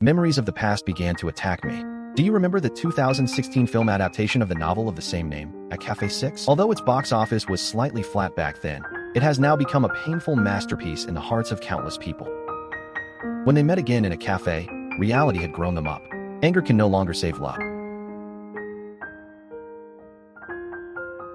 Memories of the past began to attack me. Do you remember the 2016 film adaptation of the novel of the same name, At Cafe 6? Although its box office was slightly flat back then, it has now become a painful masterpiece in the hearts of countless people. When they met again in a cafe, reality had grown them up. Anger can no longer save love.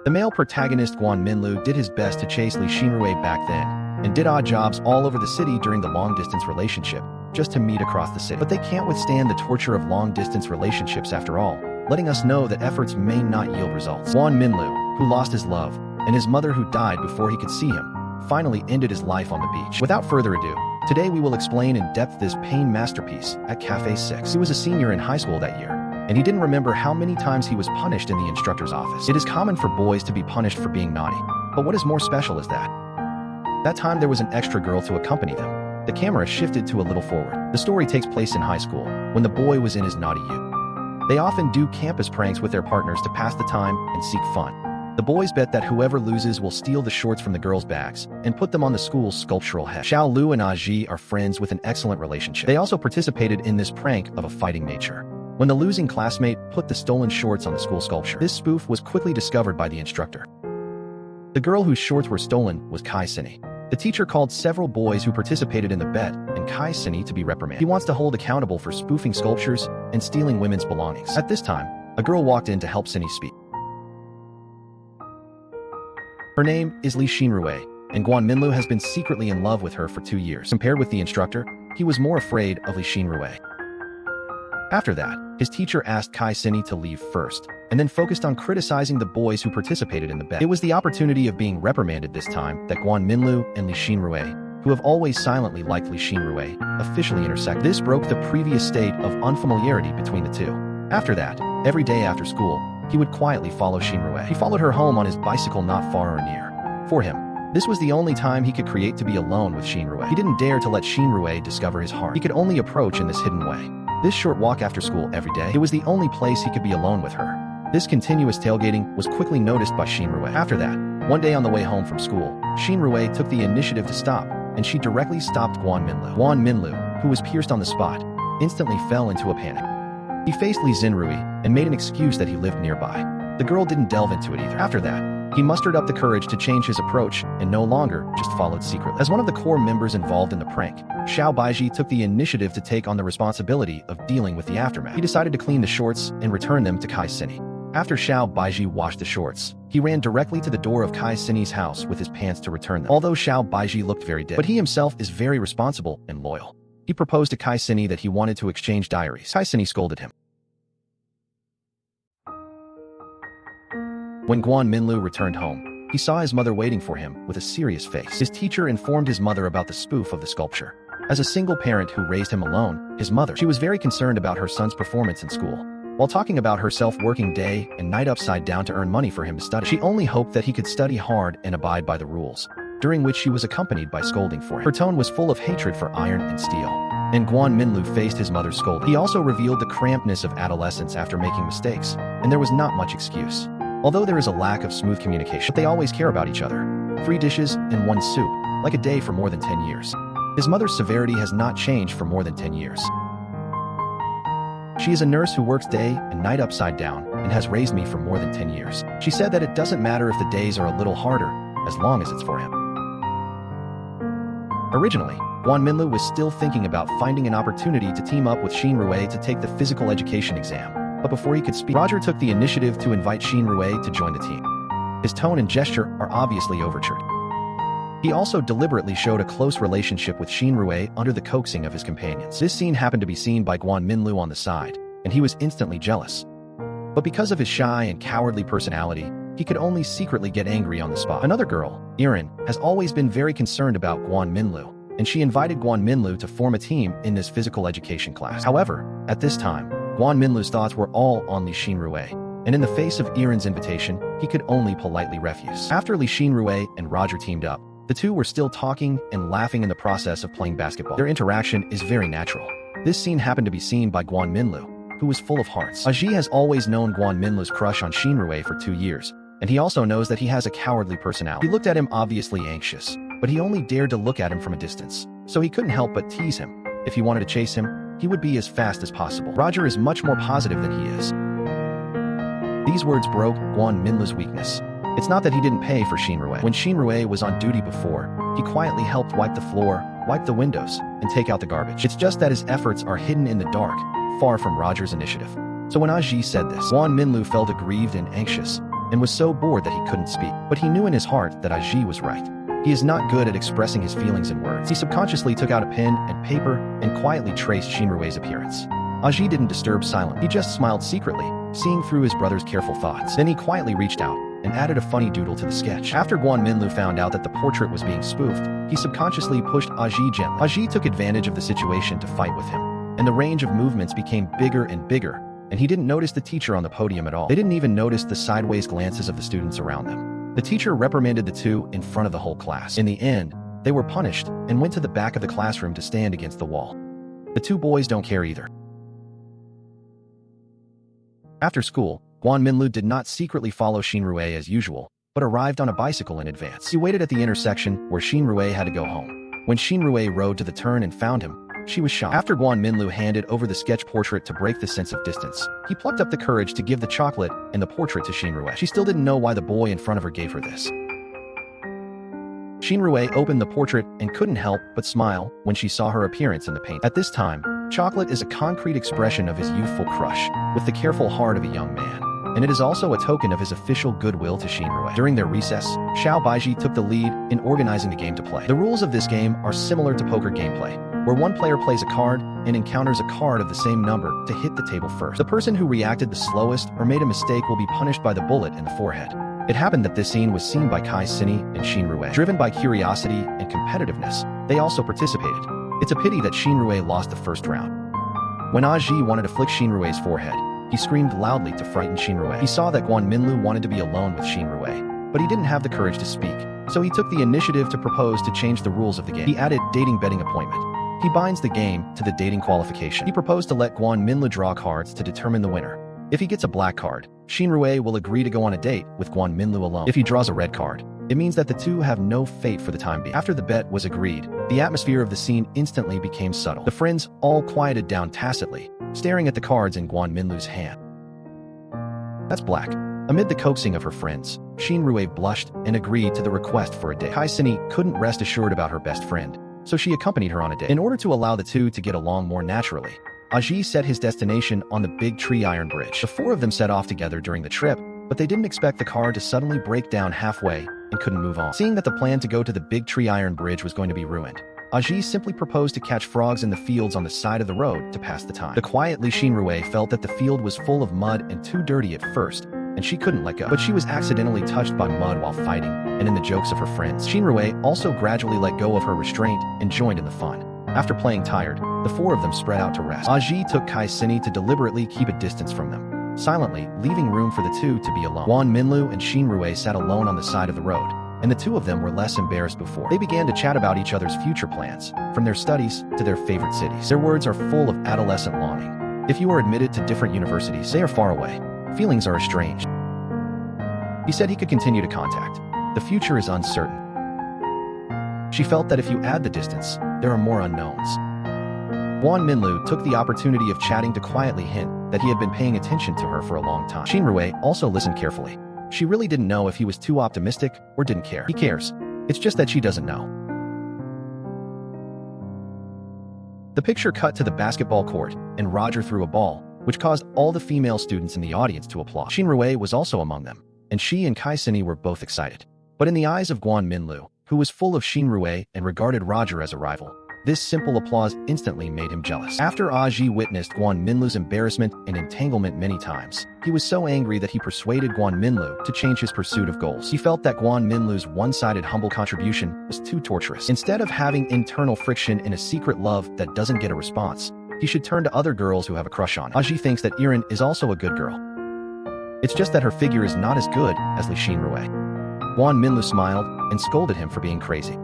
The male protagonist Kwon Min-lu did his best to chase Lee Shin-rui back then, and did odd jobs all over the city during the long-distance relationship, just to meet across the city. But they can't withstand the torture of long-distance relationships after all, letting us know that efforts may not yield results. Kwon Min-lu, who lost his love, and his mother who died before he could see him, finally ended his life on the beach. Without further ado, today we will explain in depth this pain masterpiece, At Cafe 6. He was a senior in high school that year, and he didn't remember how many times he was punished in the instructor's office. It is common for boys to be punished for being naughty, but what is more special is that time there was an extra girl to accompany them. The camera shifted to a little forward. The story takes place in high school, when the boy was in his naughty youth. They often do campus pranks with their partners to pass the time and seek fun. The boys bet that whoever loses will steal the shorts from the girls' bags and put them on the school's sculptural head. Xiao Lu and Aji are friends with an excellent relationship. They also participated in this prank of a fighting nature. When the losing classmate put the stolen shorts on the school sculpture, this spoof was quickly discovered by the instructor. The girl whose shorts were stolen was Kai Sinny. The teacher called several boys who participated in the bet and Kai Sinny to be reprimanded. He wants to hold accountable for spoofing sculptures and stealing women's belongings. At this time, a girl walked in to help Sinny speak. Her name is Lee Shin-rui, and Kwon Min-lu has been secretly in love with her for 2 years. Compared with the instructor, he was more afraid of Lee Shin-rui. After that, his teacher asked Kai Sinny to leave first, and then focused on criticizing the boys who participated in the bet. It was the opportunity of being reprimanded this time that Kwon Min-lu and Lee Shin-rui, who have always silently liked Lee Shin-rui, officially intersect. This broke the previous state of unfamiliarity between the two. After that, every day after school, he would quietly follow Shin-rui. He followed her home on his bicycle not far or near. For him, this was the only time he could create to be alone with Shin-rui. He didn't dare to let Shin-rui discover his heart. He could only approach in this hidden way. This short walk after school every day, it was the only place he could be alone with her. This continuous tailgating was quickly noticed by Shin-rui. After that, one day on the way home from school, Shin-rui took the initiative to stop, and she directly stopped Kwon Min-lu. Kwon Min-lu, who was pierced on the spot, instantly fell into a panic. He faced Lee Shin-rui and made an excuse that he lived nearby. The girl didn't delve into it either. After that, he mustered up the courage to change his approach and no longer just followed secretly. As one of the core members involved in the prank, Xiao Baiji took the initiative to take on the responsibility of dealing with the aftermath. He decided to clean the shorts and return them to Kai Sinny. After Xiao Baiji washed the shorts, he ran directly to the door of Kai Sinny's house with his pants to return them. Although Xiao Baiji looked very dead, but he himself is very responsible and loyal. He proposed to Kai Sinny that he wanted to exchange diaries. Kai Sinny scolded him. When Kwon Min-lu returned home, he saw his mother waiting for him with a serious face. His teacher informed his mother about the spoof of the sculpture. As a single parent who raised him alone, his mother, she was very concerned about her son's performance in school. While talking about herself working day and night upside down to earn money for him to study, she only hoped that he could study hard and abide by the rules, during which she was accompanied by scolding for him. Her tone was full of hatred for iron and steel, and Kwon Min-lu faced his mother's scolding. He also revealed the crampedness of adolescence after making mistakes, and there was not much excuse. Although there is a lack of smooth communication, they always care about each other. 3 dishes and 1 soup, like a day for more than 10 years. His mother's severity has not changed for more than 10 years. She is a nurse who works day and night upside down and has raised me for more than 10 years. She said that it doesn't matter if the days are a little harder, as long as it's for him. Originally, Kwon Min-lu was still thinking about finding an opportunity to team up with Shin-rui to take the physical education exam. But before he could speak, Roger took the initiative to invite Shin-rui to join the team. His tone and gesture are obviously overtured. He also deliberately showed a close relationship with Shin-rui under the coaxing of his companions. This scene happened to be seen by Kwon Min-lu on the side, and he was instantly jealous. But because of his shy and cowardly personality, he could only secretly get angry on the spot. Another girl, Erin, has always been very concerned about Kwon Min-lu, and she invited Kwon Min-lu to form a team in this physical education class. However, at this time, Kwon Min-lu's thoughts were all on Lee Shin-rui, and in the face of Erin's invitation, he could only politely refuse. After Lee Shin-rui and Roger teamed up, the two were still talking and laughing in the process of playing basketball. Their interaction is very natural. This scene happened to be seen by Kwon Min-lu, who was full of hearts. Aji has always known Kwon Min-lu's crush on Shin-rui for 2 years, and he also knows that he has a cowardly personality. He looked at him obviously anxious, but he only dared to look at him from a distance, so he couldn't help but tease him. If he wanted to chase him, he would be as fast as possible. Roger is much more positive than he is. These words broke Guan Minlu's weakness. It's not that he didn't pay for Shinrui. When Shinrui was on duty before, he quietly helped wipe the floor, wipe the windows, and take out the garbage. It's just that his efforts are hidden in the dark, far from Roger's initiative. So when Aji said this, Guan Minlu felt aggrieved and anxious, and was so bored that he couldn't speak. But he knew in his heart that Aji was right. He is not good at expressing his feelings in words. He subconsciously took out a pen and paper and quietly traced Shinrui's appearance. Aji didn't disturb silence. He just smiled secretly, seeing through his brother's careful thoughts. Then he quietly reached out and added a funny doodle to the sketch. After Guan Minlu found out that the portrait was being spoofed, he subconsciously pushed Aji gently. Aji took advantage of the situation to fight with him, and the range of movements became bigger and bigger, and he didn't notice the teacher on the podium at all. They didn't even notice the sideways glances of the students around them. The teacher reprimanded the two in front of the whole class. In the end, they were punished and went to the back of the classroom to stand against the wall. The two boys don't care either. After school, Guan Minlu did not secretly follow Shinrui as usual, but arrived on a bicycle in advance. He waited at the intersection where Shinrui had to go home. When Shinrui rode to the turn and found him, she was shocked. After Guan Minlu handed over the sketch portrait to break the sense of distance, he plucked up the courage to give the chocolate and the portrait to Shinrui. She still didn't know why the boy in front of her gave her this. Shinrui opened the portrait and couldn't help but smile when she saw her appearance in the paint. At this time, chocolate is a concrete expression of his youthful crush, with the careful heart of a young man. And it is also a token of his official goodwill to Shinrui. During their recess, Xiao Baiji took the lead in organizing the game to play. The rules of this game are similar to poker gameplay, where one player plays a card and encounters a card of the same number to hit the table first. The person who reacted the slowest or made a mistake will be punished by the bullet in the forehead. It happened that this scene was seen by Kai Sini and Shinrui. Driven by curiosity and competitiveness, they also participated. It's a pity that Shinrui lost the first round. When Aji wanted to flick Shinrui's forehead, he screamed loudly to frighten Shinrui. He saw that Guan Minlu wanted to be alone with Shinrui, but he didn't have the courage to speak, so he took the initiative to propose to change the rules of the game. He added dating betting appointment. He binds the game to the dating qualification. He proposed to let Guan Minlu draw cards to determine the winner. If he gets a black card, Shinrui will agree to go on a date with Guan Minlu alone. If he draws a red card, it means that the two have no fate for the time being. After the bet was agreed, the atmosphere of the scene instantly became subtle. The friends all quieted down tacitly, staring at the cards in Guan Minlu's hand. That's black. Amid the coaxing of her friends, Shinrui blushed and agreed to the request for a date. Kai Sini couldn't rest assured about her best friend, so she accompanied her on a date. In order to allow the two to get along more naturally, Aji set his destination on the big tree iron bridge. The four of them set off together during the trip, but they didn't expect the car to suddenly break down halfway and couldn't move on. Seeing that the plan to go to the big tree iron bridge was going to be ruined, Aji simply proposed to catch frogs in the fields on the side of the road to pass the time. The quietly Shinrui felt that the field was full of mud and too dirty at first, and she couldn't let go. But she was accidentally touched by mud while fighting, and in the jokes of her friends. Shinrui also gradually let go of her restraint and joined in the fun. After playing tired, the four of them spread out to rest. Aji took Kai Sini to deliberately keep a distance from them, silently leaving room for the two to be alone. Guan Minlu and Shinrui sat alone on the side of the road, and the two of them were less embarrassed before. They began to chat about each other's future plans, from their studies to their favorite cities. Their words are full of adolescent longing. If you are admitted to different universities, they are far away. Feelings are estranged. He said he could continue to contact. The future is uncertain. She felt that if you add the distance, there are more unknowns. Guan Minlu took the opportunity of chatting to quietly hint that he had been paying attention to her for a long time. Shinrui also listened carefully. She really didn't know if he was too optimistic or didn't care. He cares. It's just that she doesn't know. The picture cut to the basketball court, and Roger threw a ball, which caused all the female students in the audience to applaud. Shinrui was also among them, and she and Kai Sini were both excited. But in the eyes of Guan Minlu, who was full of Shinrui and regarded Roger as a rival, this simple applause instantly made him jealous. After Aji witnessed Guan Minlu's embarrassment and entanglement many times, he was so angry that he persuaded Guan Minlu to change his pursuit of goals. He felt that Guan Minlu's one-sided humble contribution was too torturous. Instead of having internal friction in a secret love that doesn't get a response, he should turn to other girls who have a crush on him. Aji thinks that Irin is also a good girl. It's just that her figure is not as good as Li Shinrui. Guan Minlu smiled and scolded him for being crazy.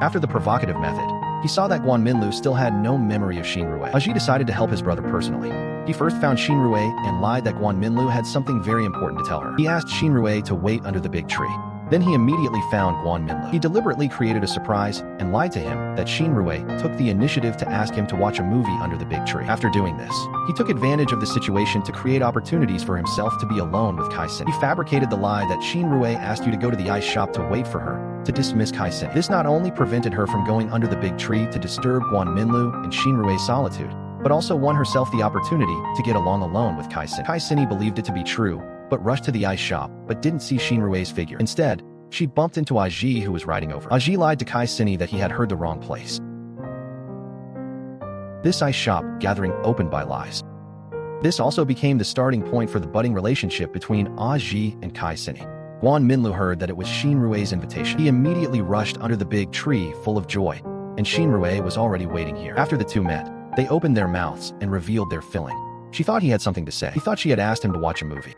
After the provocative method, he saw that Guan Minlu still had no memory of Shinrui. Aji decided to help his brother personally. He first found Shinrui and lied that Guan Minlu had something very important to tell her. He asked Shinrui to wait under the big tree. Then he immediately found Guan Minlu. He deliberately created a surprise and lied to him that Shinrui took the initiative to ask him to watch a movie under the big tree. After doing this, he took advantage of the situation to create opportunities for himself to be alone with Kai-sen. He fabricated the lie that Shinrui asked you to go to the ice shop to wait for her, to dismiss Kai-sen. This not only prevented her from going under the big tree to disturb Guan Minlu and Shinrui's solitude, but also won herself the opportunity to get alone with Kai-sen. Kai-sen believed it to be true, but rushed to the ice shop, but didn't see Shinrui's figure. Instead, she bumped into Aji, who was riding over. Aji lied to Kai-sen that he had heard the wrong place. This ice shop gathering opened by lies. This also became the starting point for the budding relationship between Aji and Kai-sen. Guan Minlu heard that it was Shinrui's invitation. He immediately rushed under the big tree full of joy, and Shinrui was already waiting here. After the two met, they opened their mouths and revealed their feeling. She thought he had something to say. He thought she had asked him to watch a movie.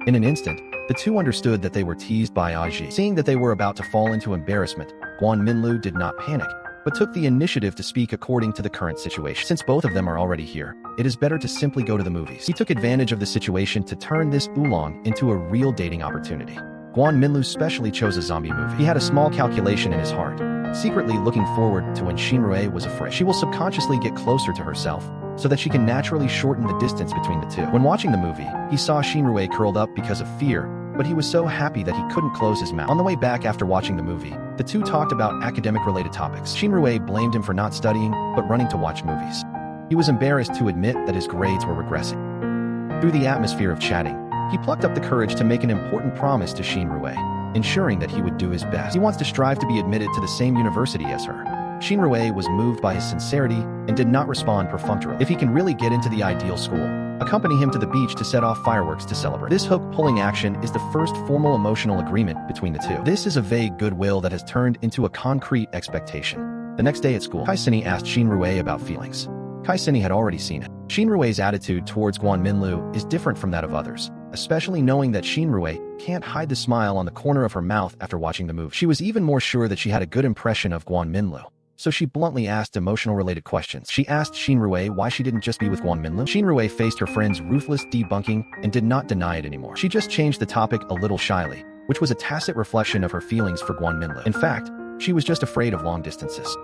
In an instant, the two understood that they were teased by Aji. Seeing that they were about to fall into embarrassment, Guan Minlu did not panic, but took the initiative to speak according to the current situation. Since both of them are already here, it is better to simply go to the movies. He took advantage of the situation to turn this oolong into a real dating opportunity. Guan Minlu specially chose a zombie movie. He had a small calculation in his heart, secretly looking forward to when Shinrui was afraid. She will subconsciously get closer to herself, so that she can naturally shorten the distance between the two. When watching the movie, he saw Shinrui curled up because of fear, but he was so happy that he couldn't close his mouth. On the way back after watching the movie, the two talked about academic-related topics. Shinrui blamed him for not studying, but running to watch movies. He was embarrassed to admit that his grades were regressing. Through the atmosphere of chatting, he plucked up the courage to make an important promise to Shinrui, ensuring that he would do his best. He wants to strive to be admitted to the same university as her. Shinrui was moved by his sincerity and did not respond perfunctorily. If he can really get into the ideal school, accompany him to the beach to set off fireworks to celebrate. This hook-pulling action is the first formal emotional agreement between the two. This is a vague goodwill that has turned into a concrete expectation. The next day at school, Kai-sen asked Shinrui about feelings. Kai-sen had already seen it. Shinrui's attitude towards Guan Minlu is different from that of others, especially knowing that Shinrui can't hide the smile on the corner of her mouth after watching the movie. She was even more sure that she had a good impression of Guan Minlu, so she bluntly asked emotional-related questions. She asked Shinrui why she didn't just be with Guan Minlu. Shinrui faced her friend's ruthless debunking and did not deny it anymore. She just changed the topic a little shyly, which was a tacit reflection of her feelings for Guan Minlu. In fact, she was just afraid of long distances.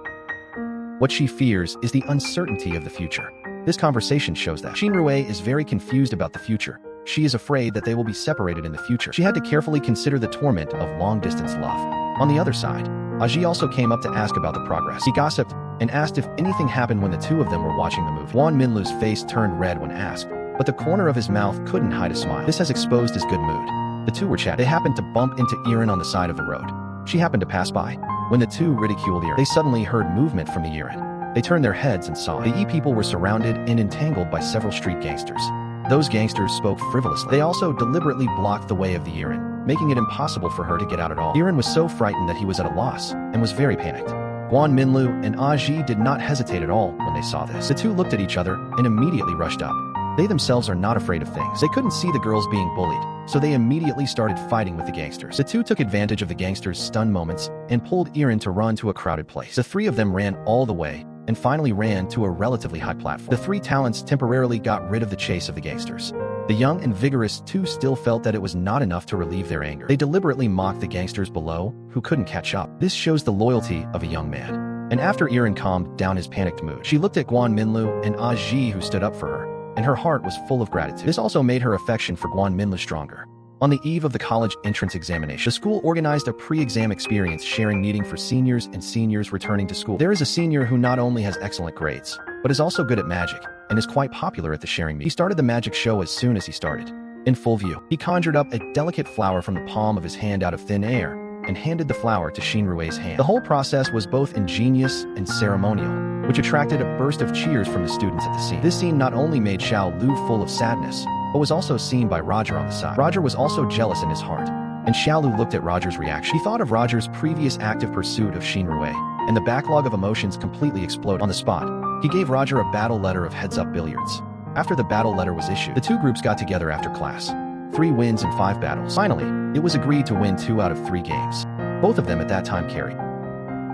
What she fears is the uncertainty of the future. This conversation shows that Shinrui is very confused about the future. She is afraid that they will be separated in the future. She had to carefully consider the torment of long-distance love. On the other side, Aji also came up to ask about the progress. He gossiped and asked if anything happened when the two of them were watching the movie. Guan Minlu's face turned red when asked, but the corner of his mouth couldn't hide a smile. This has exposed his good mood. The two were chatting. They happened to bump into Irin on the side of the road. She happened to pass by. When the two ridiculed Irin, they suddenly heard movement from the Irin. They turned their heads and saw the people were surrounded and entangled by several street gangsters. Those gangsters spoke frivolously. They also deliberately blocked the way of the Irin, making it impossible for her to get out at all. Irin was so frightened that he was at a loss and was very panicked. Guan Minlu and Aji did not hesitate at all when they saw this. The two looked at each other and immediately rushed up. They themselves are not afraid of things. They couldn't see the girls being bullied, so they immediately started fighting with the gangsters. The two took advantage of the gangsters' stunned moments and pulled Irin to run to a crowded place. The three of them ran all the way and finally ran to a relatively high platform. The three talents temporarily got rid of the chase of the gangsters. The young and vigorous two still felt that it was not enough to relieve their anger. They deliberately mocked the gangsters below, who couldn't catch up. This shows the loyalty of a young man. And after Irin calmed down his panicked mood, she looked at Guan Minlu and Aji, who stood up for her, and her heart was full of gratitude. This also made her affection for Guan Minlu stronger. On the eve of the college entrance examination, the school organized a pre-exam experience sharing meeting for seniors and seniors returning to school. There is a senior who not only has excellent grades, but is also good at magic, and is quite popular at the sharing meeting. He started the magic show as soon as he started. In full view, he conjured up a delicate flower from the palm of his hand out of thin air, and handed the flower to Shinrui's hand. The whole process was both ingenious and ceremonial, which attracted a burst of cheers from the students at the scene. This scene not only made Xiao Lu full of sadness, but was also seen by Roger on the side. Roger was also jealous in his heart, and Xiaolu looked at Roger's reaction. He thought of Roger's previous active pursuit of Shinrui, and the backlog of emotions completely exploded. On the spot, he gave Roger a battle letter of heads-up billiards. After the battle letter was issued, the two groups got together after class. 3 wins in 5 battles. Finally, it was agreed to win 2 out of 3 games. Both of them at that time carried.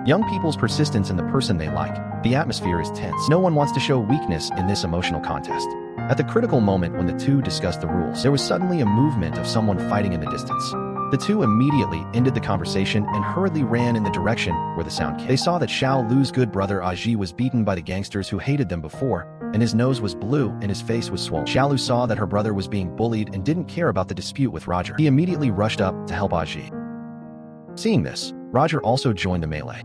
Young people's persistence in the person they like. The atmosphere is tense. No one wants to show weakness in this emotional contest. At the critical moment when the two discussed the rules, there was suddenly a movement of someone fighting in the distance. The two immediately ended the conversation and hurriedly ran in the direction where the sound came. They saw that Xiao Lu's good brother Aji was beaten by the gangsters who hated them before, and his nose was blue and his face was swollen. Xiao Lu saw that her brother was being bullied and didn't care about the dispute with Roger. He immediately rushed up to help Aji. Seeing this, Roger also joined the melee.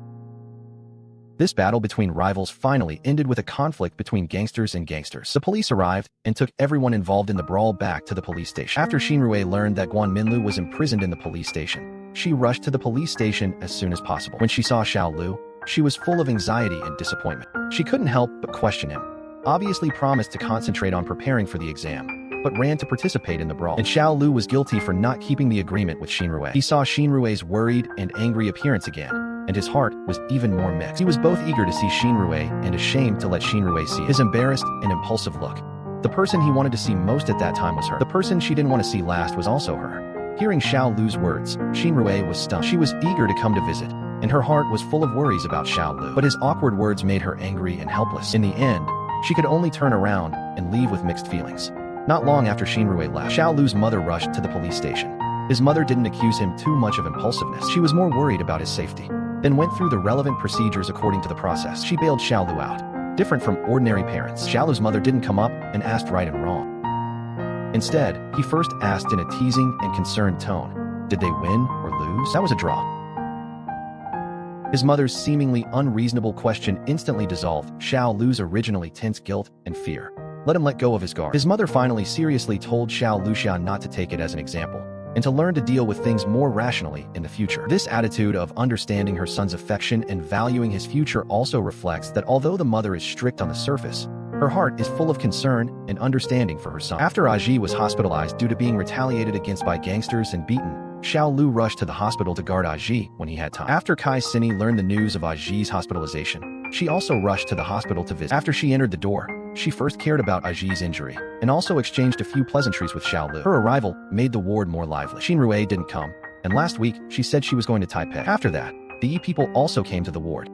This battle between rivals finally ended with a conflict between gangsters and gangsters. The police arrived and took everyone involved in the brawl back to the police station. After Xinrui learned that Guan Minlu was imprisoned in the police station, she rushed to the police station as soon as possible. When she saw Xiao Lu, she was full of anxiety and disappointment. She couldn't help but question him, obviously promised to concentrate on preparing for the exam, but ran to participate in the brawl. And Xiao Lu was guilty for not keeping the agreement with Xinrui. He saw Xinrui's worried and angry appearance again, and his heart was even more mixed. He was both eager to see Xinrui and ashamed to let Xinrui see his embarrassed and impulsive look. The person he wanted to see most at that time was her. The person she didn't want to see last was also her. Hearing Xiao Lu's words, Xinrui was stunned. She was eager to come to visit, and her heart was full of worries about Xiao Lu. But his awkward words made her angry and helpless. In the end, she could only turn around and leave with mixed feelings. Not long after Xinrui left, Xiao Lu's mother rushed to the police station. His mother didn't accuse him too much of impulsiveness. She was more worried about his safety, then went through the relevant procedures according to the process. She bailed Xiao Lu out. Different from ordinary parents, Xiao Lu's mother didn't come up and asked right and wrong. Instead, he first asked in a teasing and concerned tone, did they win or lose? That was a draw. His mother's seemingly unreasonable question instantly dissolved Xiao Lu's originally tense guilt and fear. Let him let go of his guard. His mother finally seriously told Xiao Luxian not to take it as an example, and to learn to deal with things more rationally in the future. This attitude of understanding her son's affection and valuing his future also reflects that although the mother is strict on the surface, her heart is full of concern and understanding for her son. After Aji was hospitalized due to being retaliated against by gangsters and beaten, Xiao Lu rushed to the hospital to guard Aji when he had time. After Kai Sini learned the news of Aji's hospitalization, she also rushed to the hospital to visit. After she entered the door, she first cared about Aji's injury, and also exchanged a few pleasantries with Xiao Lu. Her arrival made the ward more lively. Xinrui didn't come, and last week she said she was going to Taipei. After that, the Yi people also came to the ward.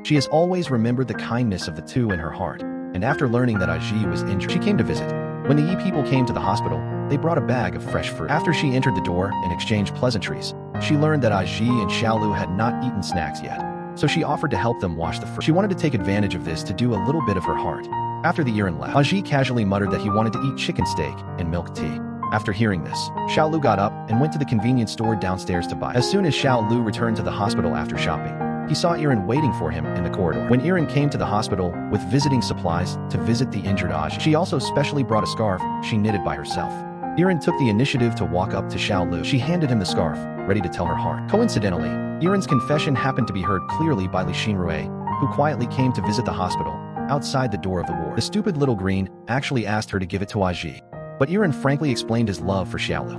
She has always remembered the kindness of the two in her heart, and after learning that Aji was injured, she came to visit. When the Yi people came to the hospital, they brought a bag of fresh fruit. After she entered the door and exchanged pleasantries, she learned that Aji and Xiao Lu had not eaten snacks yet, so she offered to help them wash the fruit. She wanted to take advantage of this to do a little bit of her heart. After the Yiren left, Aji casually muttered that he wanted to eat chicken steak and milk tea. After hearing this, Xiao Lu got up and went to the convenience store downstairs to buy. As soon as Xiao Lu returned to the hospital after shopping, he saw Yiren waiting for him in the corridor. When Yiren came to the hospital with visiting supplies to visit the injured Aji, she also specially brought a scarf she knitted by herself. Yiren took the initiative to walk up to Xiao Lu. She handed him the scarf, ready to tell her heart. Coincidentally, Yiren's confession happened to be heard clearly by Li Xinrui, who quietly came to visit the hospital outside the door of the ward. The stupid little green actually asked her to give it to Aji, but Yiren frankly explained his love for Xiao Lu.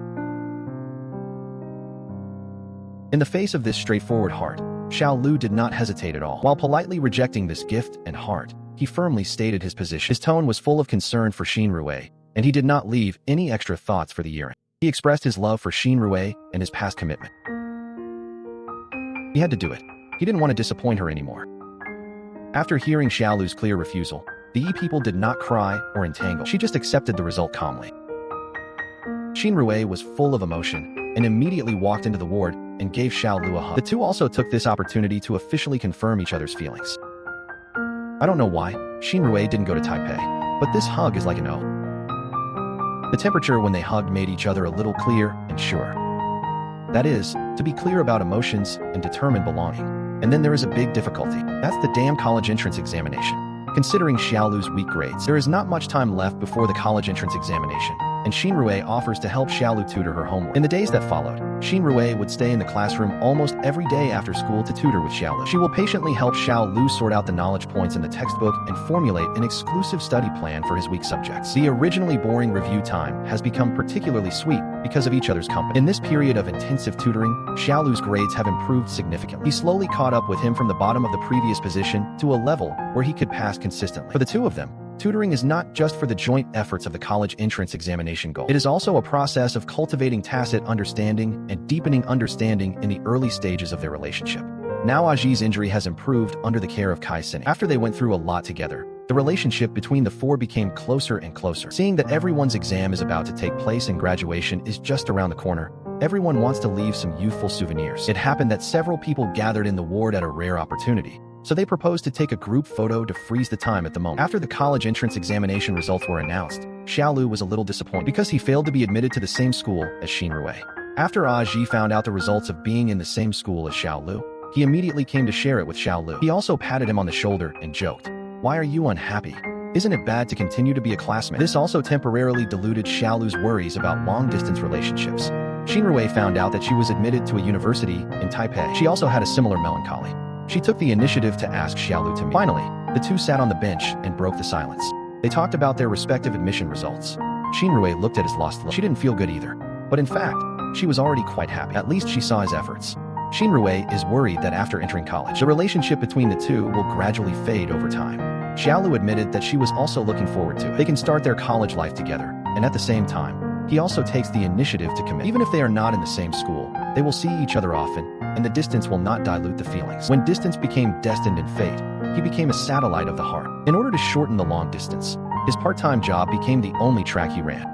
In the face of this straightforward heart, Xiao Lu did not hesitate at all. While politely rejecting this gift and heart, he firmly stated his position. His tone was full of concern for Xinrui, and he did not leave any extra thoughts for the Yiren. He expressed his love for Xinrui and his past commitment. He had to do it. He didn't want to disappoint her anymore. After hearing Xiao Lu's clear refusal, the Yi people did not cry or entangle. She just accepted the result calmly. Xinrui was full of emotion and immediately walked into the ward and gave Xiao Lu a hug. The two also took this opportunity to officially confirm each other's feelings. I don't know why Xinrui didn't go to Taipei, but this hug is like an oath. The temperature when they hugged made each other a little clear and sure. That is, to be clear about emotions and determine belonging. And then there is a big difficulty. That's the damn college entrance examination. Considering Xiao Lu's weak grades, there is not much time left before the college entrance examination, and Xinrui offers to help Xiao Lu tutor her homework. In the days that followed, Xinrui would stay in the classroom almost every day after school to tutor with Xiao Lu. She will patiently help Xiao Lu sort out the knowledge points in the textbook and formulate an exclusive study plan for his weak subjects. The originally boring review time has become particularly sweet because of each other's company. In this period of intensive tutoring, Xiao Lu's grades have improved significantly. He slowly caught up with him from the bottom of the previous position to a level where he could pass consistently. For the two of them, tutoring is not just for the joint efforts of the college entrance examination goal. It is also a process of cultivating tacit understanding and deepening understanding in the early stages of their relationship. Now Aji's injury has improved under the care of Kai Sini. After they went through a lot together, the relationship between the four became closer and closer. Seeing that everyone's exam is about to take place and graduation is just around the corner, Everyone wants to leave some youthful souvenirs. It happened that several people gathered in the ward at a rare opportunity, so they proposed to take a group photo to freeze the time at the moment. After the college entrance examination results were announced, Xiaolu was a little disappointed because he failed to be admitted to the same school as Xinruwei. After Aji found out the results of being in the same school as Xiaolu, he immediately came to share it with Xiaolu. He also patted him on the shoulder and joked, "Why are you unhappy? Isn't it bad to continue to be a classmate?" This also temporarily diluted Xiaolu's worries about long-distance relationships. Xinruwei found out that she was admitted to a university in Taipei. She also had a similar melancholy. She took the initiative to ask Xiaolu to meet. Finally, the two sat on the bench and broke the silence. They talked about their respective admission results. Xinruwei looked at his lost look. She didn't feel good either. But in fact, she was already quite happy. At least she saw his efforts. Xinruwei is worried that after entering college, the relationship between the two will gradually fade over time. Xiaolu admitted that she was also looking forward to it. They can start their college life together, and at the same time, he also takes the initiative to commit. Even if they are not in the same school, they will see each other often, and the distance will not dilute the feelings. When distance became destined in fate, he became a satellite of the heart. In order to shorten the long distance, his part-time job became the only track he ran.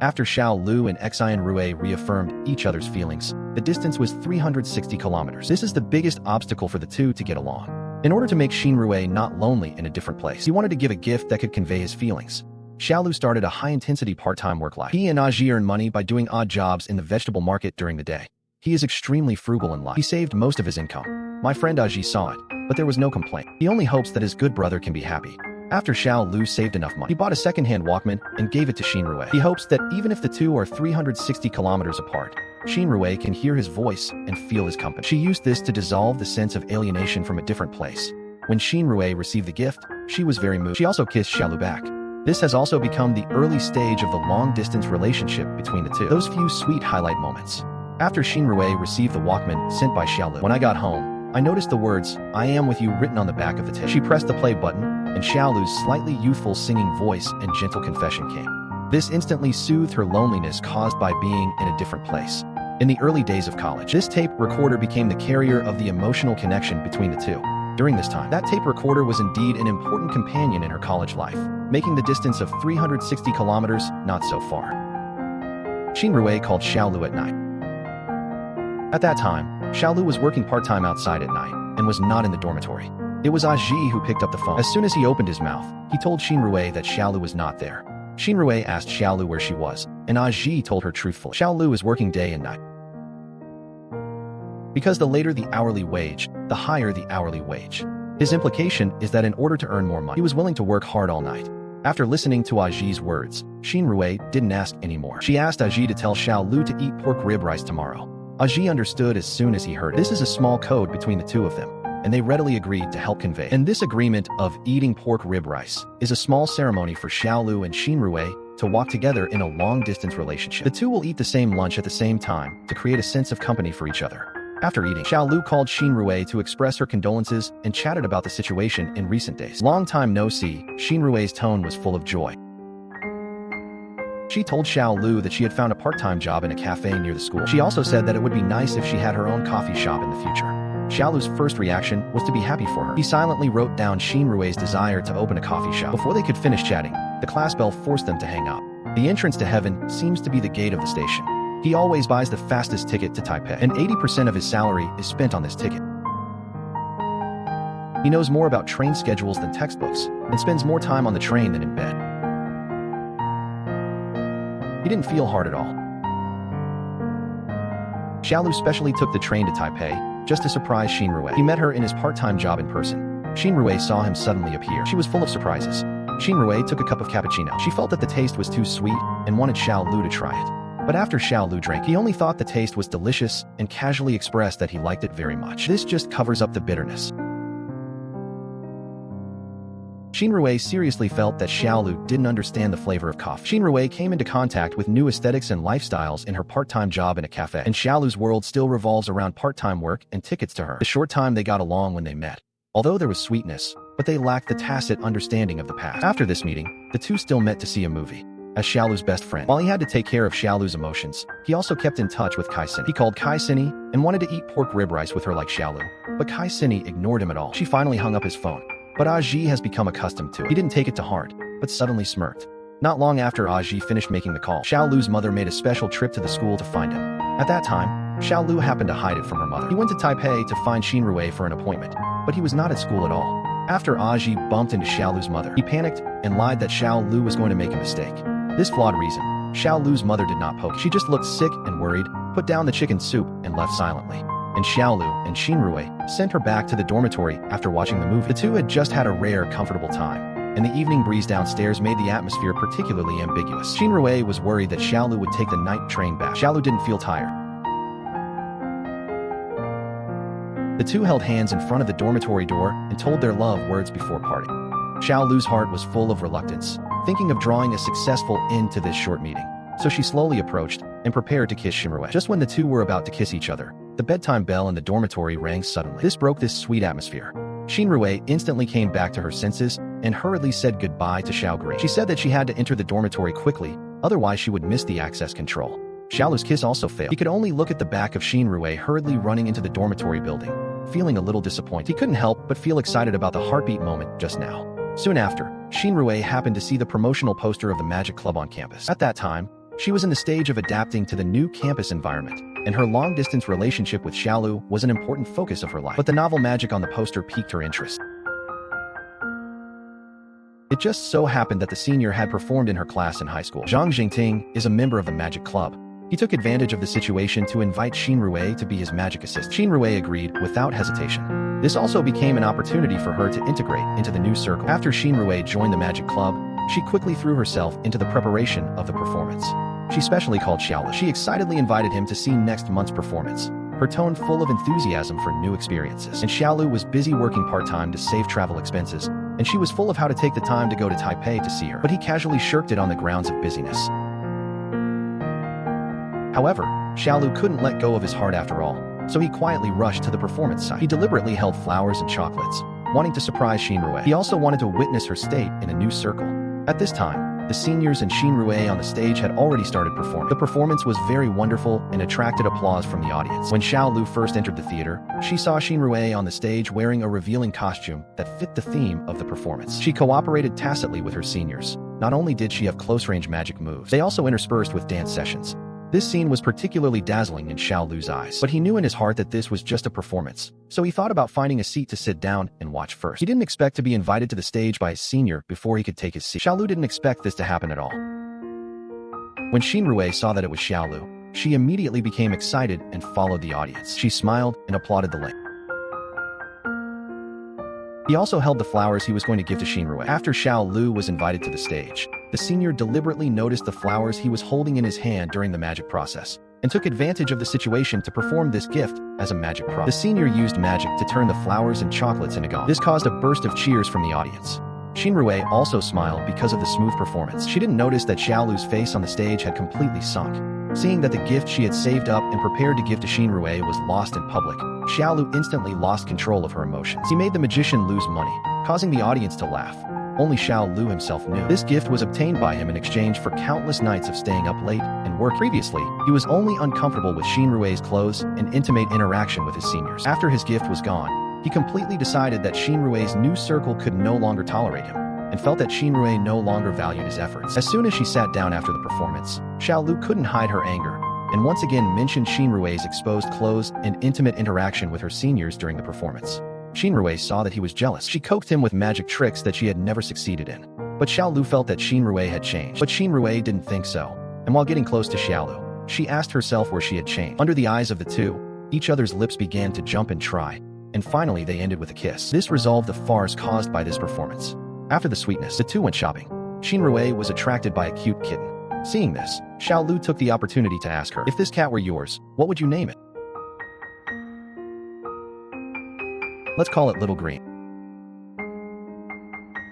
After Xiaolu and Xinruwei reaffirmed each other's feelings, the distance was 360 kilometers. This is the biggest obstacle for the two to get along. In order to make Xinruwei not lonely in a different place, he wanted to give a gift that could convey his feelings. Xiaolu started a high-intensity part-time work life. He and Aji earn money by doing odd jobs in the vegetable market during the day. He is extremely frugal in life. He saved most of his income. My friend Aji saw it, but there was no complaint. He only hopes that his good brother can be happy. After Xiaolu saved enough money, he bought a second-hand Walkman and gave it to Xinruwei. He hopes that even if the two are 360 kilometers apart, Xinruwei can hear his voice and feel his company. She used this to dissolve the sense of alienation from a different place. When Xinruwei received the gift, she was very moved. She also kissed Xiaolu back. This has also become the early stage of the long-distance relationship between the two. Those few sweet highlight moments. After Xinruwei received the Walkman sent by Xiaolu, when I got home, I noticed the words, "I am with you" written on the back of the tape. She pressed the play button, and Xiaolu's slightly youthful singing voice and gentle confession came. This instantly soothed her loneliness caused by being in a different place. In the early days of college, this tape recorder became the carrier of the emotional connection between the two. During this time, that tape recorder was indeed an important companion in her college life, making the distance of 360 kilometers not so far. Xinruwei called Xiaolu at night. At that time, Xiaolu was working part-time outside at night and was not in the dormitory. It was Aji who picked up the phone. As soon as he opened his mouth, he told Xinruwei that Xiaolu was not there. Xinruwei asked Xiaolu where she was, and Aji told her truthfully. Xiaolu is working day and night. Because the later the hourly wage, the higher the hourly wage. His implication is that in order to earn more money, he was willing to work hard all night. After listening to Aji's words, Xinruwei didn't ask anymore. She asked Aji to tell Xiaolu to eat pork rib rice tomorrow. Aji understood as soon as he heard it. This is a small code between the two of them, and they readily agreed to help convey. And this agreement of eating pork rib rice is a small ceremony for Xiaolu and Xinruwei to walk together in a long-distance relationship. The two will eat the same lunch at the same time to create a sense of company for each other. After eating, Xiaolu called Xinruwei to express her condolences and chatted about the situation in recent days. Long time no see, Xinruwei's tone was full of joy. She told Xiaolu that she had found a part-time job in a cafe near the school. She also said that it would be nice if she had her own coffee shop in the future. Xiaolu's first reaction was to be happy for her. He silently wrote down Xinruwei's desire to open a coffee shop. Before they could finish chatting, the class bell forced them to hang up. The entrance to heaven seems to be the gate of the station. He always buys the fastest ticket to Taipei, and 80% of his salary is spent on this ticket. He knows more about train schedules than textbooks, and spends more time on the train than in bed. He didn't feel hard at all. Xiaolu specially took the train to Taipei, just to surprise Xinruwei. He met her in his part-time job in person. Xinruwei saw him suddenly appear. She was full of surprises. Xinruwei took a cup of cappuccino. She felt that the taste was too sweet, and wanted Xiaolu to try it. But after Xiaolu drank, he only thought the taste was delicious and casually expressed that he liked it very much. This just covers up the bitterness. Xinruwei seriously felt that Xiaolu didn't understand the flavor of coffee. Xinruwei came into contact with new aesthetics and lifestyles in her part-time job in a cafe, and Xiaolu's world still revolves around part-time work and tickets to her. The short time they got along when they met. Although there was sweetness, but they lacked the tacit understanding of the past. After this meeting, the two still met to see a movie. As Xiaolu's best friend. While he had to take care of Xiaolu's emotions, he also kept in touch with Kai Sini. He called Kai Sini and wanted to eat pork rib rice with her like Xiaolu, but Kai Sini ignored him at all. She finally hung up his phone. But Aji has become accustomed to it. He didn't take it to heart, but suddenly smirked. Not long after Aji finished making the call, Xiaolu's mother made a special trip to the school to find him. At that time, Xiaolu happened to hide it from her mother. He went to Taipei to find Xinrui for an appointment, but he was not at school at all. After Aji bumped into Xiaolu's mother, he panicked and lied that Xiaolu was going to make a mistake. This flawed reason, Xiaolu's mother did not poke. She just looked sick and worried, put down the chicken soup, and left silently. And Xiaolu and Xinrui sent her back to the dormitory after watching the movie. The two had just had a rare, comfortable time, and the evening breeze downstairs made the atmosphere particularly ambiguous. Xinrui was worried that Xiaolu would take the night train back. Xiaolu didn't feel tired. The two held hands in front of the dormitory door and told their love words before parting. Xiaolu's heart was full of reluctance, thinking of drawing a successful end to this short meeting. So she slowly approached and prepared to kiss Xinrui. Just when the two were about to kiss each other, the bedtime bell in the dormitory rang suddenly. This broke this sweet atmosphere. Xinrui instantly came back to her senses and hurriedly said goodbye to Xiaogui. She said that she had to enter the dormitory quickly, otherwise she would miss the access control. Xiaolu's kiss also failed. He could only look at the back of Xinrui hurriedly running into the dormitory building, feeling a little disappointed. He couldn't help but feel excited about the heartbeat moment just now. Soon after, Xinrui happened to see the promotional poster of the Magic Club on campus. At that time, she was in the stage of adapting to the new campus environment, and her long-distance relationship with Xiaolu was an important focus of her life. But the novel magic on the poster piqued her interest. It just so happened that the senior had performed in her class in high school. Zhang Jingting is a member of the Magic Club. He took advantage of the situation to invite Xinrui to be his magic assistant. Xinrui agreed without hesitation. This also became an opportunity for her to integrate into the new circle. After Xinrui joined the Magic Club, she quickly threw herself into the preparation of the performance. She specially called Xiaolu. She excitedly invited him to see next month's performance, her tone full of enthusiasm for new experiences. And Xiaolu was busy working part-time to save travel expenses, and she was full of how to take the time to go to Taipei to see her. But he casually shirked it on the grounds of busyness. However, Xiaolu couldn't let go of his heart after all, so he quietly rushed to the performance site. He deliberately held flowers and chocolates, wanting to surprise Xinrui. He also wanted to witness her state in a new circle. At this time, the seniors and Xinrui on the stage had already started performing. The performance was very wonderful and attracted applause from the audience. When Xiaolu first entered the theater, she saw Xinrui on the stage wearing a revealing costume that fit the theme of the performance. She cooperated tacitly with her seniors. Not only did she have close-range magic moves, they also interspersed with dance sessions. This scene was particularly dazzling in Xiaolu's eyes, but he knew in his heart that this was just a performance, so he thought about finding a seat to sit down and watch first. He didn't expect to be invited to the stage by his senior before he could take his seat. Xiaolu didn't expect this to happen at all. When Xinrui saw that it was Xiaolu, she immediately became excited and followed the audience. She smiled and applauded the lady. He also held the flowers he was going to give to Xinrui. After Xiaolu was invited to the stage, the senior deliberately noticed the flowers he was holding in his hand during the magic process, and took advantage of the situation to perform this gift as a magic prop. The senior used magic to turn the flowers and chocolates into gong. This caused a burst of cheers from the audience. Xinrui also smiled because of the smooth performance. She didn't notice that Xiaolu's face on the stage had completely sunk. Seeing that the gift she had saved up and prepared to give to Xinrui was lost in public, Xiaolu instantly lost control of her emotions. He made the magician lose money, causing the audience to laugh. Only Xiaolu himself knew. This gift was obtained by him in exchange for countless nights of staying up late and work. Previously, he was only uncomfortable with Xinrui's clothes and intimate interaction with his seniors. After his gift was gone, he completely decided that Xinrui's new circle could no longer tolerate him, and felt that Xinrui no longer valued his efforts. As soon as she sat down after the performance, Xiaolu couldn't hide her anger, and once again mentioned Xinrui's exposed clothes and intimate interaction with her seniors during the performance. Xinrui saw that he was jealous. She coaxed him with magic tricks that she had never succeeded in. But Xiaolu felt that Xinrui had changed. But Xinrui didn't think so, and while getting close to Xiaolu, she asked herself where she had changed. Under the eyes of the two, each other's lips began to jump and try, and finally they ended with a kiss. This resolved the farce caused by this performance. After the sweetness, the two went shopping. Xinrui was attracted by a cute kitten. Seeing this, Xiaolu took the opportunity to ask her, "If this cat were yours, what would you name it?" "Let's call it Little Green."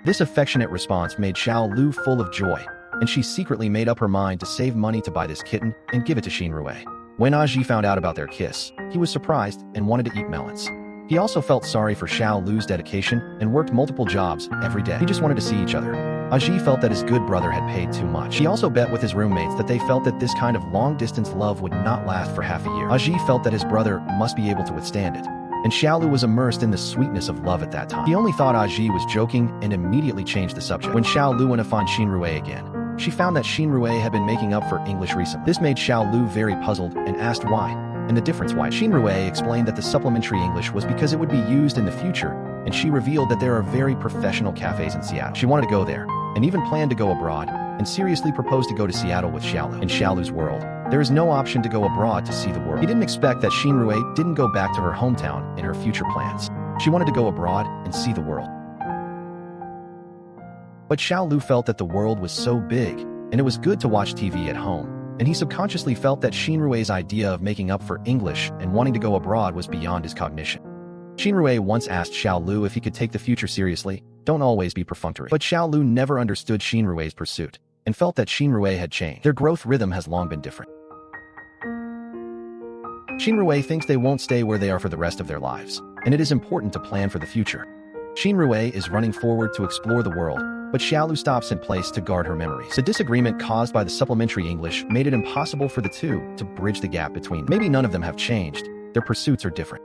This affectionate response made Xiaolu full of joy, and she secretly made up her mind to save money to buy this kitten and give it to Xinrui. When Aji found out about their kiss, he was surprised and wanted to eat melons. He also felt sorry for Xiaolu's dedication and worked multiple jobs every day. He just wanted to see each other. Aji felt that his good brother had paid too much. He also bet with his roommates that they felt that this kind of long-distance love would not last for half a year. Aji felt that his brother must be able to withstand it, and Xiaolu was immersed in the sweetness of love at that time. He only thought Aji was joking and immediately changed the subject. When Xiaolu went to find Xinrui again, she found that Xinrui had been making up for English recently. This made Xiaolu very puzzled and asked why, and the difference why. Xinrui explained that the supplementary English was because it would be used in the future, and she revealed that there are very professional cafes in Seattle. She wanted to go there, and even planned to go abroad, and seriously proposed to go to Seattle with Xiaolu. In Xiaolu's world, there is no option to go abroad to see the world. He didn't expect that Xinrui didn't go back to her hometown in her future plans. She wanted to go abroad and see the world. But Xiaolu felt that the world was so big, and it was good to watch TV at home, and he subconsciously felt that Xinrui's idea of making up for English and wanting to go abroad was beyond his cognition. Xinrui once asked Xiaolu if he could take the future seriously, don't always be perfunctory. But Xiaolu never understood Xinrui's pursuit, and felt that Xinrui had changed. Their growth rhythm has long been different. Xinrui thinks they won't stay where they are for the rest of their lives, and it is important to plan for the future. Xinrui is running forward to explore the world, but Xiaolu stops in place to guard her memories. The disagreement caused by the supplementary English made it impossible for the two to bridge the gap between them. Maybe none of them have changed, their pursuits are different.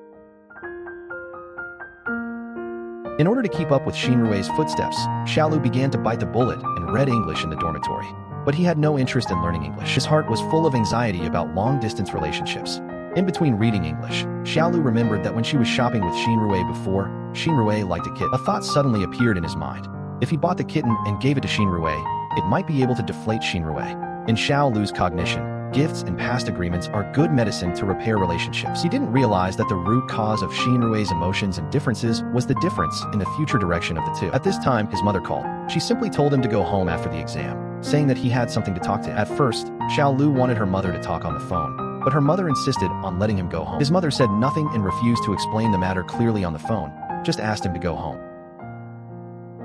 In order to keep up with Xinrui's footsteps, Xiaolu began to bite the bullet and read English in the dormitory. But he had no interest in learning English. His heart was full of anxiety about long-distance relationships. In between reading English, Xiaolu remembered that when she was shopping with Xinrui before, Xinrui liked a kitten. A thought suddenly appeared in his mind. If he bought the kitten and gave it to Xinrui, it might be able to deflate Xinrui. In Xiaolu's cognition, gifts and past agreements are good medicine to repair relationships. He didn't realize that the root cause of Xinrui's emotions and differences was the difference in the future direction of the two. At this time, his mother called. She simply told him to go home after the exam, saying that he had something to talk to. At first, Xiaolu wanted her mother to talk on the phone, but her mother insisted on letting him go home. His mother said nothing and refused to explain the matter clearly on the phone, just asked him to go home.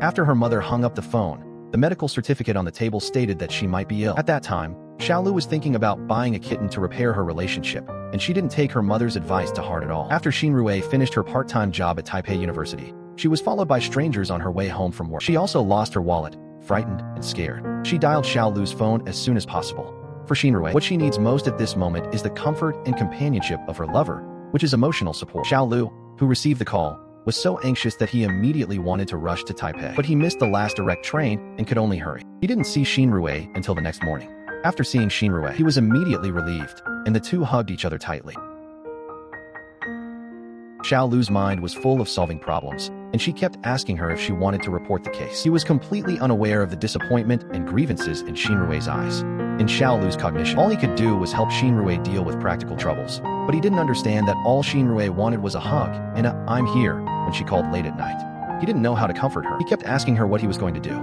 After her mother hung up the phone, the medical certificate on the table stated that she might be ill. At that time, Xiaolu was thinking about buying a kitten to repair her relationship, and she didn't take her mother's advice to heart at all. After Xinrui finished her part-time job at Taipei University, she was followed by strangers on her way home from work. She also lost her wallet, frightened and scared. She dialed Xiaolu's phone as soon as possible. For Xinrui, what she needs most at this moment is the comfort and companionship of her lover, which is emotional support. Xiaolu, who received the call, was so anxious that he immediately wanted to rush to Taipei. But he missed the last direct train and could only hurry. He didn't see Xinrui until the next morning. After seeing Xinrui, he was immediately relieved, and the two hugged each other tightly. Xiaolu's mind was full of solving problems, and she kept asking her if she wanted to report the case. He was completely unaware of the disappointment and grievances in Xinrui's eyes. In Xiaolu's cognition, all he could do was help Xinrui deal with practical troubles. But he didn't understand that all Xinrui wanted was a hug and a "I'm here" when she called late at night. He didn't know how to comfort her. He kept asking her what he was going to do.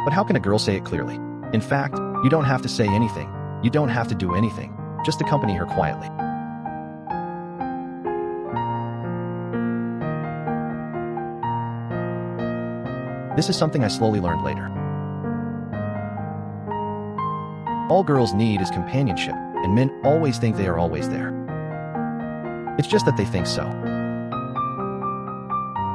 But how can a girl say it clearly? In fact, you don't have to say anything. You don't have to do anything. Just accompany her quietly. This is something I slowly learned later. All girls need is companionship, and men always think they are always there. It's just that they think so.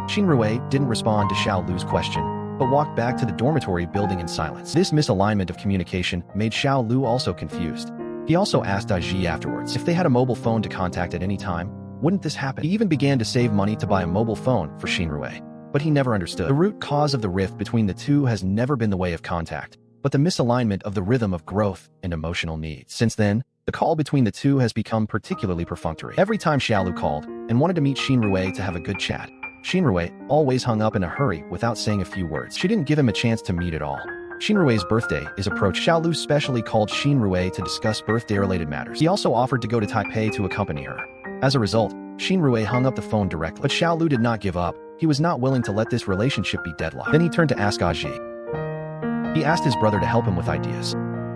Xinrui didn't respond to Xiaolu's question, but walked back to the dormitory building in silence. This misalignment of communication made Xiaolu also confused. He also asked Daji afterwards if they had a mobile phone to contact at any time, wouldn't this happen? He even began to save money to buy a mobile phone for Xinrui, but he never understood. The root cause of the rift between the two has never been the way of contact, but the misalignment of the rhythm of growth and emotional needs. Since then, the call between the two has become particularly perfunctory. Every time Xiaolu called and wanted to meet Xinrui to have a good chat, Xinrui always hung up in a hurry without saying a few words. She didn't give him a chance to meet at all. Xinrui's birthday is approached. Xiaolu specially called Xinrui to discuss birthday-related matters. He also offered to go to Taipei to accompany her. As a result, Xinrui hung up the phone directly. But Xiaolu did not give up. He was not willing to let this relationship be deadlocked. Then he turned to ask Aji. He asked his brother to help him with ideas.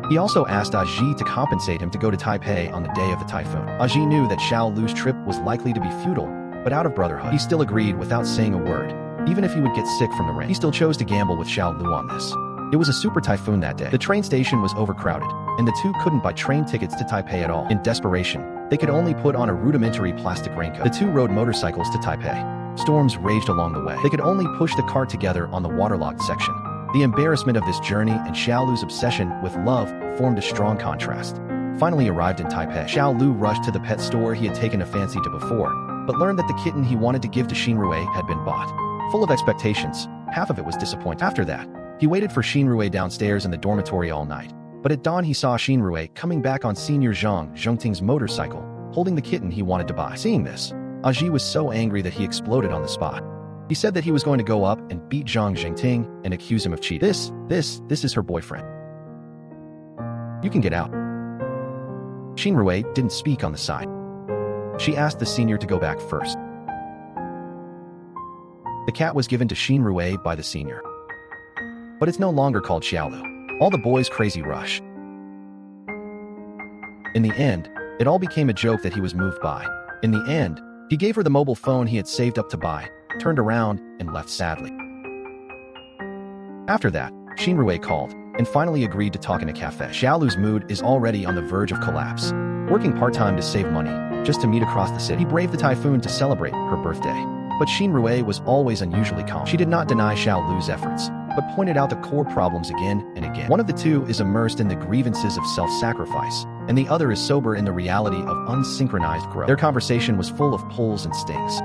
He also asked Aji to compensate him to go to Taipei on the day of the typhoon. Aji knew that Xiaolu's trip was likely to be futile, but out of brotherhood, he still agreed without saying a word. Even if he would get sick from the rain, he still chose to gamble with Xiaolu on this. It was a super typhoon that day. The train station was overcrowded, and the two couldn't buy train tickets to Taipei at all. In desperation, they could only put on a rudimentary plastic raincoat. The two rode motorcycles to Taipei. Storms raged along the way. They could only push the cart together on the waterlogged section. The embarrassment of this journey and Xiaolu's obsession with love formed a strong contrast. Finally arrived in Taipei, Xiaolu rushed to the pet store he had taken a fancy to before, but learned that the kitten he wanted to give to Xinrui had been bought. Full of expectations, half of it was disappointing. After that, He waited for Xinrui downstairs in the dormitory all night, but at dawn he saw Xinrui coming back on Senior Zhang Zhongting's motorcycle, holding the kitten he wanted to buy. Seeing this, Aji was so angry that he exploded on the spot. He said that he was going to go up and beat Zhang Zhongting and accuse him of cheating. This is her boyfriend. You can get out. Xinrui didn't speak on the side. She asked the senior to go back first. The cat was given to Xinrui by the senior. But it's no longer called Xiaolu. All the boys crazy rush. In the end, it all became a joke that he was moved by. In the end, he gave her the mobile phone he had saved up to buy, turned around, and left sadly. After that, Xinrui called, and finally agreed to talk in a cafe. Xiaolu's mood is already on the verge of collapse. Working part-time to save money, just to meet across the city. He braved the typhoon to celebrate her birthday. But Xinrui was always unusually calm. She did not deny Xiaolu's efforts, but pointed out the core problems again and again. One of the two is immersed in the grievances of self-sacrifice, and the other is sober in the reality of unsynchronized growth. Their conversation was full of pulls and stings.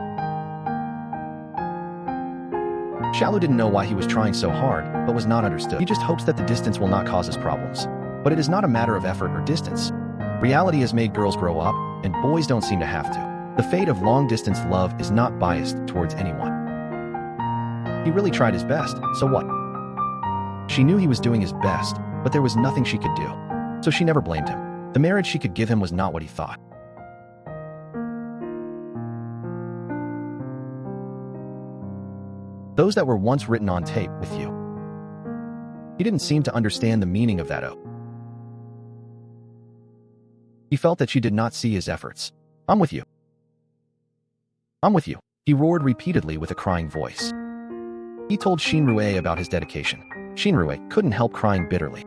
Xiaolu didn't know why he was trying so hard, but was not understood. He just hopes that the distance will not cause us problems. But it is not a matter of effort or distance. Reality has made girls grow up, and boys don't seem to have to. The fate of long-distance love is not biased towards anyone. He really tried his best, so what? She knew he was doing his best, but there was nothing she could do. So she never blamed him. The marriage she could give him was not what he thought. Those that were once written on tape with you. He didn't seem to understand the meaning of that oath. He felt that she did not see his efforts. I'm with you. I'm with you, he roared repeatedly with a crying voice. He told Xinrui about his dedication. Xinrui couldn't help crying bitterly.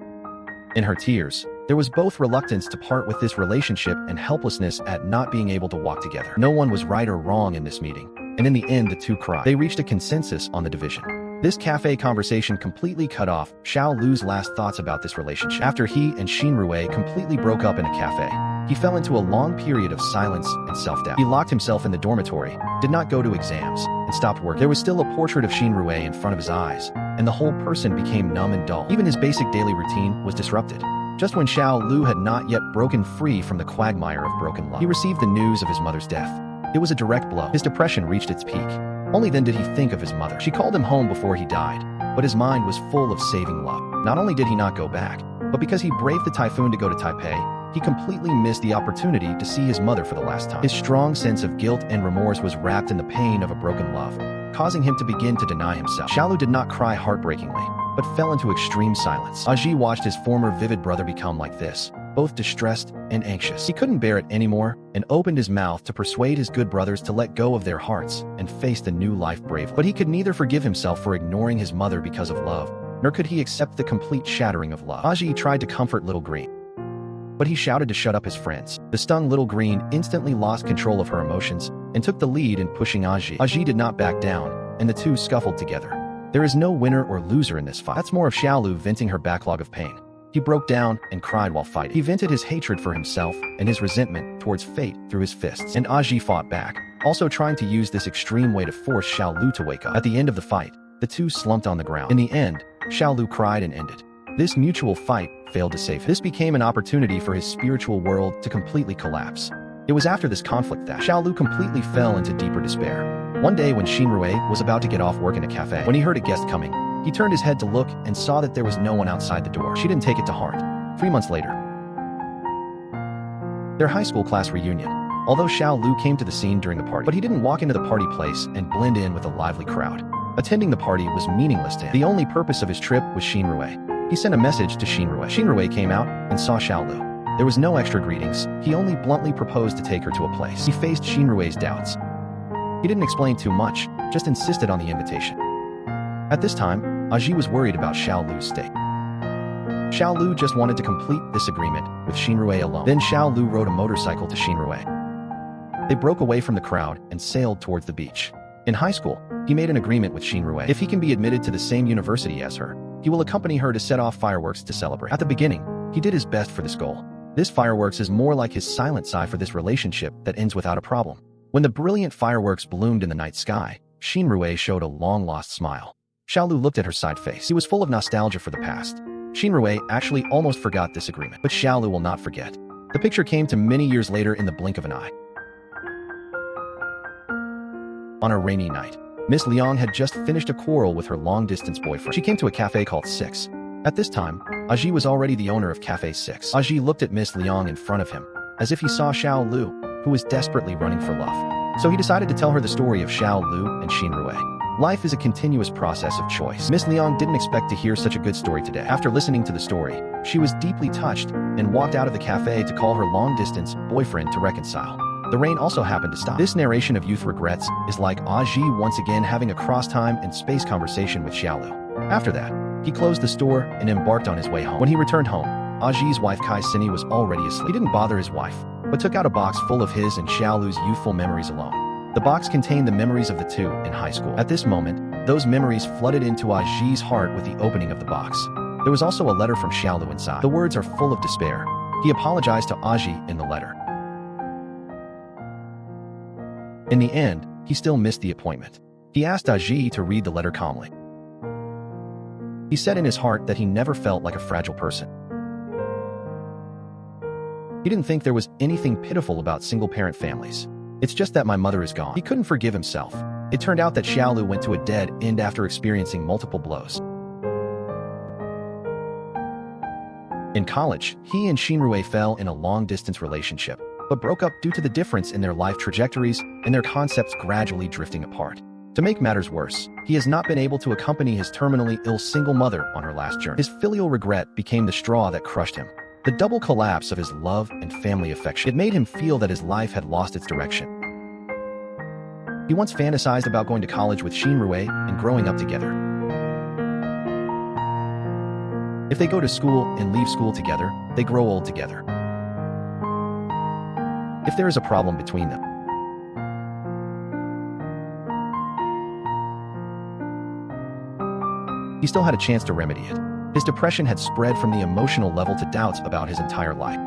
In her tears, there was both reluctance to part with this relationship and helplessness at not being able to walk together. No one was right or wrong in this meeting, and in the end the two cried. They reached a consensus on the division. This cafe conversation completely cut off Xiaolu's last thoughts about this relationship. After he and Xinrui completely broke up in a cafe, he fell into a long period of silence and self-doubt. He locked himself in the dormitory, did not go to exams, and stopped work. There was still a portrait of Xinrui in front of his eyes, and the whole person became numb and dull. Even his basic daily routine was disrupted. Just when Xiaolu had not yet broken free from the quagmire of broken love, he received the news of his mother's death. It was a direct blow. His depression reached its peak. Only then did he think of his mother. She called him home before he died, but his mind was full of saving love. Not only did he not go back, but because he braved the typhoon to go to Taipei, he completely missed the opportunity to see his mother for the last time. His strong sense of guilt and remorse was wrapped in the pain of a broken love, causing him to begin to deny himself. Xiaolu did not cry heartbreakingly, but fell into extreme silence. Aji watched his former vivid brother become like this, both distressed and anxious. He couldn't bear it anymore and opened his mouth to persuade his good brothers to let go of their hearts and face the new life bravely. But he could neither forgive himself for ignoring his mother because of love, nor could he accept the complete shattering of love. Aji tried to comfort Little Green, but he shouted to shut up his friends. The stung Little Green instantly lost control of her emotions and took the lead in pushing Aji. Aji did not back down, and the two scuffled together. There is no winner or loser in this fight. That's more of Xiaolu venting her backlog of pain. He broke down and cried while fighting. He vented his hatred for himself and his resentment towards fate through his fists. And Aji fought back, also trying to use this extreme way to force Xiaolu to wake up. At the end of the fight, the two slumped on the ground. In the end, Xiaolu cried and ended. This mutual fight failed to save him. This became an opportunity for his spiritual world to completely collapse. It was after this conflict that Xiaolu completely fell into deeper despair. One day when Xinrui was about to get off work in a cafe, when he heard a guest coming, he turned his head to look and saw that there was no one outside the door. She didn't take it to heart. 3 months later, their high school class reunion. Although Xiaolu came to the scene during the party, but he didn't walk into the party place and blend in with a lively crowd. Attending the party was meaningless to him. The only purpose of his trip was Xinrui. He sent a message to Xinrui. Xinrui came out and saw Xiaolu. There was no extra greetings. He only bluntly proposed to take her to a place. He faced Xinrui's doubts. He didn't explain too much, just insisted on the invitation. At this time, Aji was worried about Xiaolu's state. Xiaolu just wanted to complete this agreement with Xinrui alone. Then Xiaolu rode a motorcycle to Xinrui. They broke away from the crowd and sailed towards the beach. In high school, he made an agreement with Xinrui. If he can be admitted to the same university as her, he will accompany her to set off fireworks to celebrate. At the beginning, he did his best for this goal. This fireworks is more like his silent sigh for this relationship that ends without a problem. When the brilliant fireworks bloomed in the night sky, Xinrui showed a long-lost smile. Xiaolu looked at her side face. He was full of nostalgia for the past. Xinrui actually almost forgot this agreement, but Xiaolu will not forget. The picture came to many years later in the blink of an eye. On a rainy night, Miss Liang had just finished a quarrel with her long-distance boyfriend. She came to a cafe called Six. At this time, Aji was already the owner of Cafe 6. Aji looked at Miss Liang in front of him, as if he saw Xiao Lu, who was desperately running for love. So he decided to tell her the story of Xiao Lu and Xinrui. Life is a continuous process of choice. Miss Liang didn't expect to hear such a good story today. After listening to the story, she was deeply touched and walked out of the cafe to call her long-distance boyfriend to reconcile. The rain also happened to stop. This narration of youth regrets is like Aji once again having a cross-time and space conversation with Xiaolu. After that, he closed the store and embarked on his way home. When he returned home, Aji's wife Kai Sini was already asleep. He didn't bother his wife, but took out a box full of his and Xiaolu's youthful memories alone. The box contained the memories of the two in high school. At this moment, those memories flooded into Aji's heart with the opening of the box. There was also a letter from Xiaolu inside. The words are full of despair. He apologized to Aji in the letter. In the end, he still missed the appointment. He asked Aji to read the letter calmly. He said in his heart that he never felt like a fragile person. He didn't think there was anything pitiful about single-parent families. It's just that my mother is gone. He couldn't forgive himself. It turned out that Xiaolu went to a dead end after experiencing multiple blows. In college, he and Xinrui fell in a long-distance relationship, but broke up due to the difference in their life trajectories and their concepts gradually drifting apart. To make matters worse, he has not been able to accompany his terminally ill single mother on her last journey. His filial regret became the straw that crushed him. The double collapse of his love and family affection. It made him feel that his life had lost its direction. He once fantasized about going to college with Xinrui and growing up together. If they go to school and leave school together, they grow old together. If there is a problem between them, he still had a chance to remedy it. His depression had spread from the emotional level to doubts about his entire life.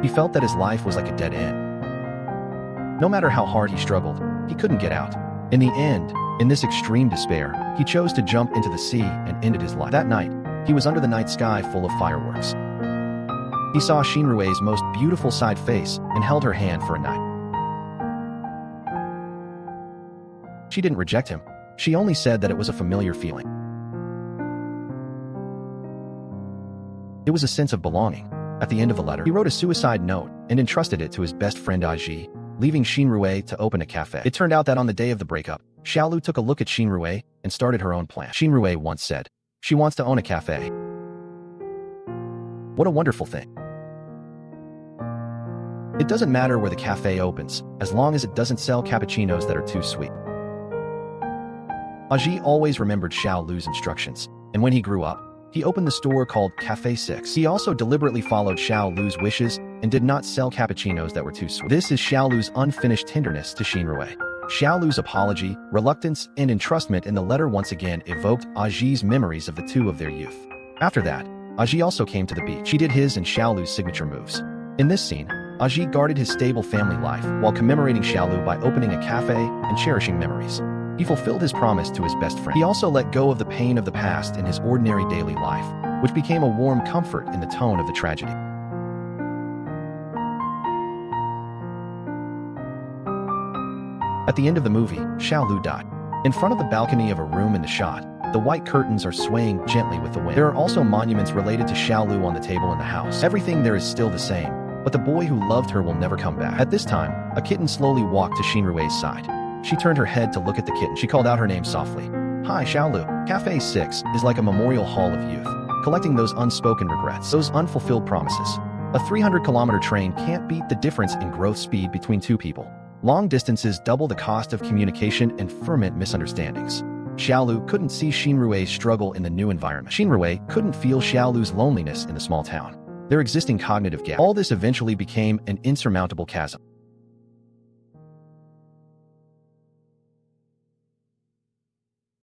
He felt that his life was like a dead end. No matter how hard he struggled, he couldn't get out. In the end, in this extreme despair, he chose to jump into the sea and ended his life. That night, he was under the night sky full of fireworks. He saw Xinrui's most beautiful side face and held her hand for a night. She didn't reject him. She only said that it was a familiar feeling. It was a sense of belonging. At the end of the letter, he wrote a suicide note and entrusted it to his best friend Aji, leaving Xinrui to open a cafe. It turned out that on the day of the breakup, Xiaolu took a look at Xinrui and started her own plan. Xinrui once said, she wants to own a cafe. What a wonderful thing. It doesn't matter where the cafe opens, as long as it doesn't sell cappuccinos that are too sweet. Aji always remembered Xiao Lu's instructions, and when he grew up, he opened the store called Cafe 6. He also deliberately followed Xiao Lu's wishes and did not sell cappuccinos that were too sweet. This is Xiao Lu's unfinished tenderness to Xinrui. Xiao Lu's apology, reluctance, and entrustment in the letter once again evoked Aji's memories of the two of their youth. After that, Aji also came to the beach. He did his and Xiao Lu's signature moves. In this scene, Aji guarded his stable family life while commemorating Xiao Lu by opening a cafe and cherishing memories. He fulfilled his promise to his best friend. He also let go of the pain of the past in his ordinary daily life, which became a warm comfort in the tone of the tragedy. At the end of the movie, Xiao Lu died. In front of the balcony of a room in the shot, the white curtains are swaying gently with the wind. There are also monuments related to Xiao Lu on the table in the house. Everything there is still the same, but the boy who loved her will never come back. At this time, a kitten slowly walked to Xinrui's side. She turned her head to look at the kitten. She called out her name softly. Hi, Xiao Lu. Cafe 6 is like a memorial hall of youth, collecting those unspoken regrets, those unfulfilled promises. A 300-kilometer train can't beat the difference in growth speed between two people. Long distances double the cost of communication and ferment misunderstandings. Xiao Lu couldn't see Xinrui's struggle in the new environment. Xinrui couldn't feel Xiao Lu's loneliness in the small town. Their existing cognitive gap. All this eventually became an insurmountable chasm.